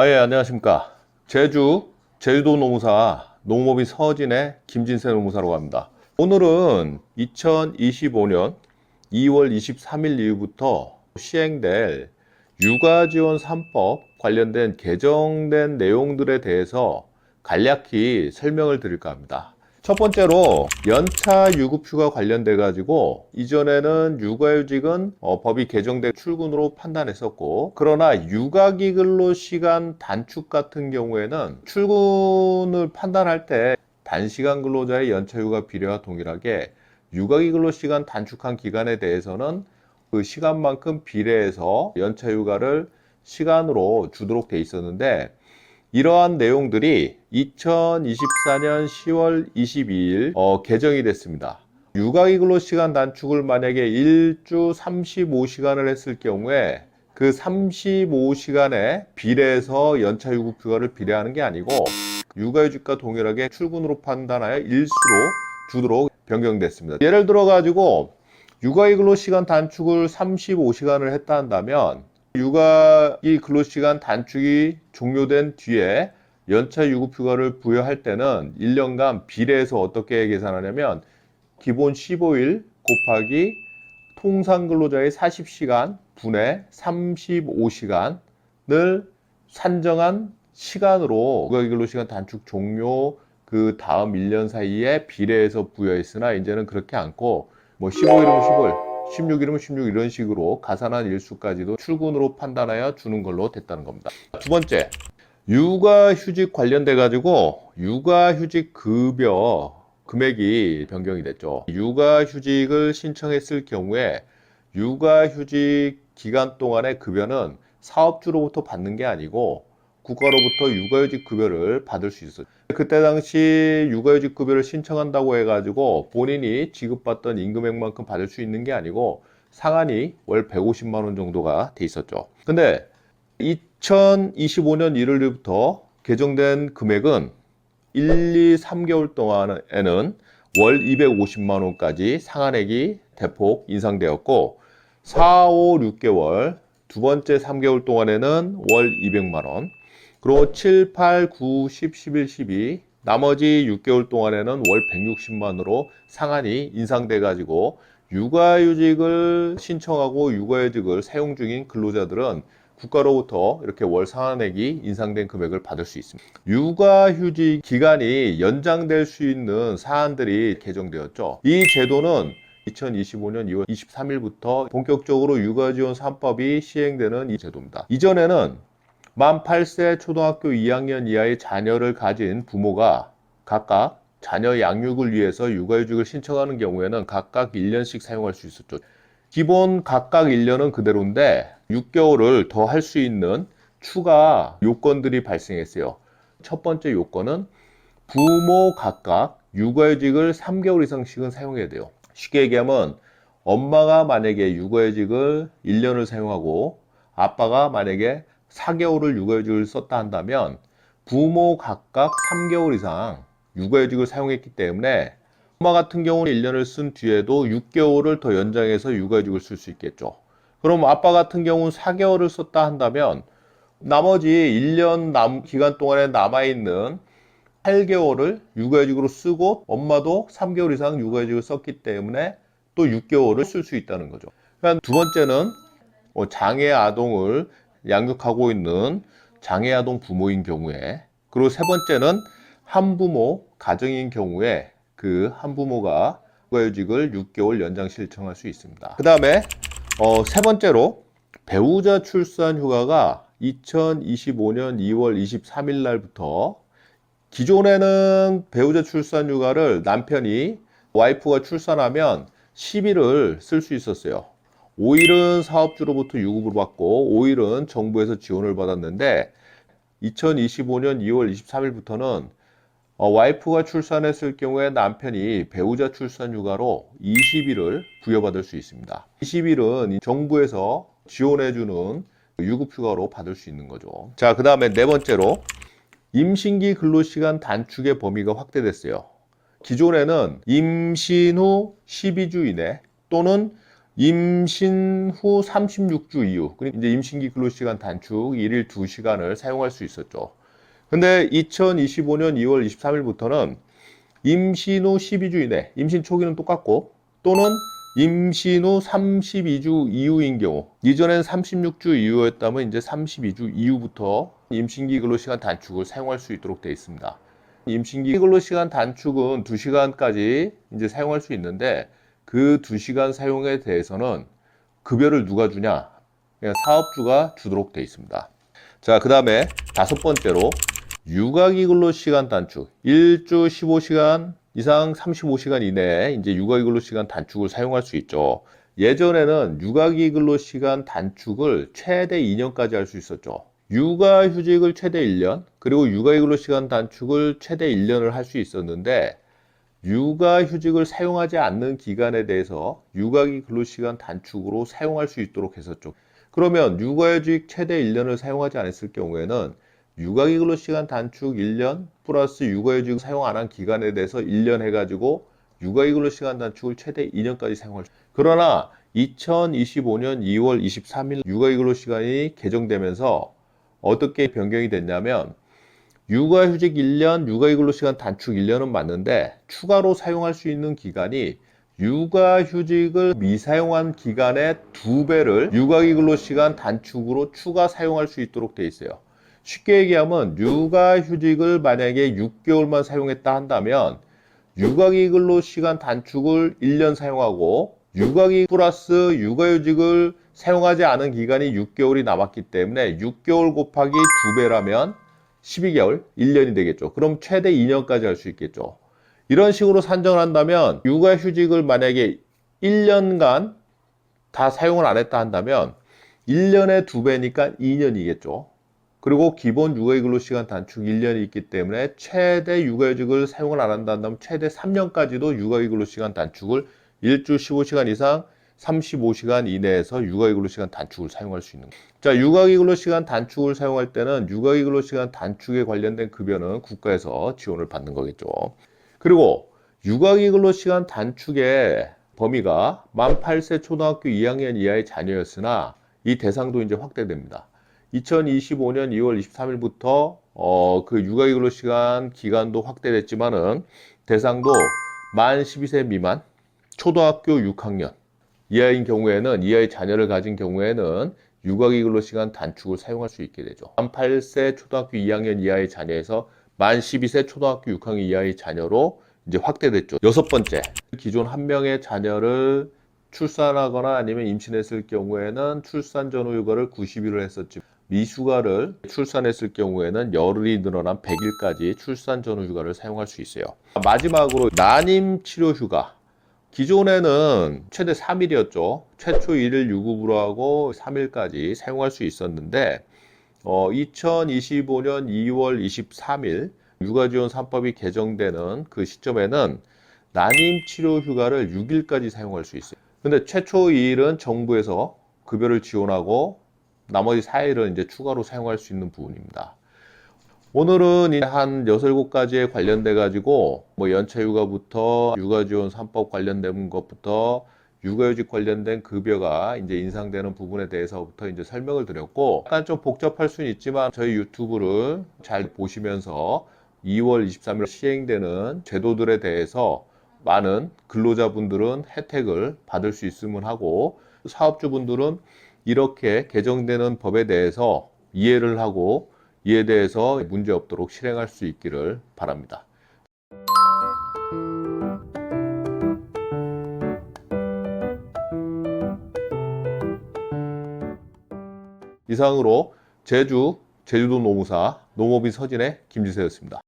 예, 안녕하십니까. 제주도 농사 농업인 서진의 김진세 농사라고 합니다. 오늘은 2025년 2월 23일 이후부터 시행될 육아지원 3법 관련된 개정된 내용들에 대해서 간략히 설명을 드릴까 합니다. 첫 번째로 연차 유급휴가 관련돼 가지고 이전에는 육아휴직은 법이 개정돼 출근으로 판단했었고, 그러나 육아기 근로 시간 단축 같은 경우에는 출근을 판단할 때 단시간 근로자의 연차 휴가 비례와 동일하게 육아기 근로 시간 단축한 기간에 대해서는 그 시간만큼 비례해서 연차 휴가를 시간으로 주도록 돼 있었는데, 이러한 내용들이 2024년 10월 22일 개정이 됐습니다. 육아기 근로시간 단축을 만약에 1주 35시간을 했을 경우에 그 35시간에 비례해서 연차 유급휴가를 비례하는 게 아니고 육아휴직과 동일하게 출근으로 판단하여 일수로 주도록 변경됐습니다. 예를 들어 가지고 육아기 근로시간 단축을 35시간을 했다 한다면 육아기 근로시간 단축이 종료된 뒤에 연차 유급휴가를 부여할 때는 1년간 비례해서 어떻게 계산하냐면 기본 15일 곱하기 통상 근로자의 40시간 분의 35시간을 산정한 시간으로 육아기 근로시간 단축 종료 그 다음 1년 사이에 비례해서 부여했으나, 이제는 그렇게 않고 뭐 15일이면 15일, 16일이면 16일 이런 식으로 가산한 일수까지도 출근으로 판단하여 주는 걸로 됐다는 겁니다. 두 번째, 육아휴직 관련돼 가지고 육아휴직 급여 금액이 변경이 됐죠. 육아휴직을 신청했을 경우에 육아휴직 기간 동안의 급여는 사업주로부터 받는 게 아니고 국가로부터 육아휴직 급여를 받을 수 있어요. 그때 당시 육아휴직 급여를 신청한다고 해가지고 본인이 지급받던 임금액만큼 받을 수 있는 게 아니고 상한이 월 150만 원 정도가 돼 있었죠. 근데 2025년 1월부터 개정된 금액은 1, 2, 3개월 동안에는 월 250만 원까지 상한액이 대폭 인상되었고, 4, 5, 6개월 두 번째 3개월 동안에는 월 200만 원, 그리고 7, 8, 9, 10, 11, 12 나머지 6개월 동안에는 월 160만으로 상한이 인상돼 가지고 육아휴직을 신청하고 육아휴직을 사용 중인 근로자들은 국가로부터 이렇게 월 상한액이 인상된 금액을 받을 수 있습니다. 육아휴직 기간이 연장될 수 있는 사안들이 개정되었죠. 이 제도는 2025년 2월 23일부터 본격적으로 육아지원 3법이 시행되는 이 제도입니다. 이전에는 만 8세 초등학교 2학년 이하의 자녀를 가진 부모가 각각 자녀 양육을 위해서 육아휴직을 신청하는 경우에는 각각 1년씩 사용할 수 있었죠. 기본 각각 1년은 그대로인데 6개월을 더 할 수 있는 추가 요건들이 발생했어요. 첫 번째 요건은 부모 각각 육아휴직을 3개월 이상씩은 사용해야 돼요. 쉽게 얘기하면 엄마가 만약에 육아휴직을 1년을 사용하고 아빠가 만약에 4개월을 육아휴직을 썼다 한다면 부모 각각 3개월 이상 육아휴직을 사용했기 때문에 엄마 같은 경우는 1년을 쓴 뒤에도 6개월을 더 연장해서 육아휴직을 쓸 수 있겠죠. 그럼 아빠 같은 경우는 4개월을 썼다 한다면 나머지 1년 기간 동안에 남아있는 8개월을 육아휴직으로 쓰고 엄마도 3개월 이상 육아휴직을 썼기 때문에 또 6개월을 쓸 수 있다는 거죠. 그러니까 두 번째는 장애 아동을 양육하고 있는 장애 아동 부모인 경우에, 그리고 세 번째는 한부모 가정인 경우에 그 한부모가 육아휴직을 6개월 연장 신청할 수 있습니다. 그 다음에 세 번째로 배우자 출산 휴가가 2025년 2월 23일 날부터, 기존에는 배우자 출산 휴가를 남편이 와이프가 출산하면 10일을 쓸 수 있었어요. 5일은 사업주로부터 유급을 받고 5일은 정부에서 지원을 받았는데 2025년 2월 23일부터는 와이프가 출산했을 경우에 남편이 배우자 출산 휴가로 20일을 부여받을 수 있습니다. 20일은 정부에서 지원해주는 유급휴가로 받을 수 있는 거죠. 자, 그 다음에 네 번째로 임신기 근로시간 단축의 범위가 확대됐어요. 기존에는 임신 후 12주 이내 또는 임신 후 36주 이후, 그러니까 이제 임신기 근로시간 단축 1일 2시간을 사용할 수 있었죠. 근데 2025년 2월 23일부터는 임신 후 12주 이내, 임신 초기는 똑같고, 또는 임신 후 32주 이후인 경우, 이전엔 36주 이후였다면 이제 32주 이후부터 임신기 근로시간 단축을 사용할 수 있도록 되어 있습니다. 임신기 근로시간 단축은 2시간까지 이제 사용할 수 있는데, 그 2시간 사용에 대해서는 급여를 누가 주냐? 그냥 사업주가 주도록 되어 있습니다. 자, 그 다음에 5번째로 육아기 근로시간 단축. 1주 15시간 이상 35시간 이내에 이제 육아기 근로시간 단축을 사용할 수 있죠. 예전에는 육아기 근로시간 단축을 최대 2년까지 할 수 있었죠. 육아휴직을 최대 1년, 그리고 육아기 근로시간 단축을 최대 1년을 할 수 있었는데, 육아휴직을 사용하지 않는 기간에 대해서 육아기 근로시간 단축으로 사용할 수 있도록 했었죠. 그러면 육아휴직 최대 1년을 사용하지 않았을 경우에는 육아기 근로시간 단축 1년 플러스 육아휴직 사용 안 한 기간에 대해서 1년 해가지고 육아기 근로시간 단축을 최대 2년까지 사용할 수 있어요. 그러나 2025년 2월 23일 육아기 근로시간이 개정되면서 어떻게 변경이 됐냐면, 육아휴직 1년, 육아기 근로시간 단축 1년은 맞는데 추가로 사용할 수 있는 기간이 육아휴직을 미사용한 기간의 2배를 육아기 근로시간 단축으로 추가 사용할 수 있도록 돼 있어요. 쉽게 얘기하면 육아휴직을 만약에 6개월만 사용했다 한다면 육아기 근로시간 단축을 1년 사용하고 육아기 플러스 육아휴직을 사용하지 않은 기간이 6개월이 남았기 때문에 6개월 곱하기 2배라면 12개월, 1년이 되겠죠. 그럼 최대 2년까지 할 수 있겠죠. 이런 식으로 산정을 한다면 육아휴직을 만약에 1년간 다 사용을 안 했다 한다면 1년에 2배니까 2년이겠죠. 그리고 기본 육아휴직 근로시간 단축 1년이 있기 때문에 최대 육아휴직을 사용을 안 한다 한다면 최대 3년까지도 육아휴직 근로시간 단축을 1주 15시간 이상 35시간 이내에서 육아휴직 근로시간 단축을 사용할 수 있는 거예요. 자, 육아휴직 근로시간 단축을 사용할 때는 육아휴직 근로시간 단축에 관련된 급여는 국가에서 지원을 받는 거겠죠. 그리고 육아휴직 근로시간 단축의 범위가 만 8세 초등학교 2학년 이하의 자녀였으나 이 대상도 이제 확대됩니다. 2025년 2월 23일부터 그 육아휴직 근로시간 기간도 확대됐지만은 대상도 만 12세 미만 초등학교 6학년 이하인 경우에는, 이하의 자녀를 가진 경우에는 육아기 근로시간 단축을 사용할 수 있게 되죠. 만 8세 초등학교 2학년 이하의 자녀에서 만 12세 초등학교 6학년 이하의 자녀로 이제 확대됐죠. 6번째, 기존 한 명의 자녀를 출산하거나 아니면 임신했을 경우에는 출산 전후 휴가를 90일을 했었지, 미휴가를 출산했을 경우에는 열흘이 늘어난 100일까지 출산 전후 휴가를 사용할 수 있어요. 마지막으로 난임 치료 휴가. 기존에는 최대 3일이었죠. 최초 1일 유급으로 하고 3일까지 사용할 수 있었는데 2025년 2월 23일 육아지원 3법이 개정되는 그 시점에는 난임 치료 휴가를 6일까지 사용할 수 있어요. 근데 최초 2일은 정부에서 급여를 지원하고 나머지 4일은 이제 추가로 사용할 수 있는 부분입니다. 오늘은 한 6, 7가지에 관련돼 가지고 뭐 연차휴가부터 육아지원 3법 관련된 것부터 육아휴직 관련된 급여가 이제 인상되는 부분에 대해서부터 이제 설명을 드렸고, 약간 좀 복잡할 수는 있지만 저희 유튜브를 잘 보시면서 2월 23일 시행되는 제도들에 대해서 많은 근로자분들은 혜택을 받을 수 있으면 하고, 사업주분들은 이렇게 개정되는 법에 대해서 이해를 하고 이에 대해서 문제 없도록 실행할 수 있기를 바랍니다. 이상으로 제주도 노무사 농업인 서진의 김지세였습니다.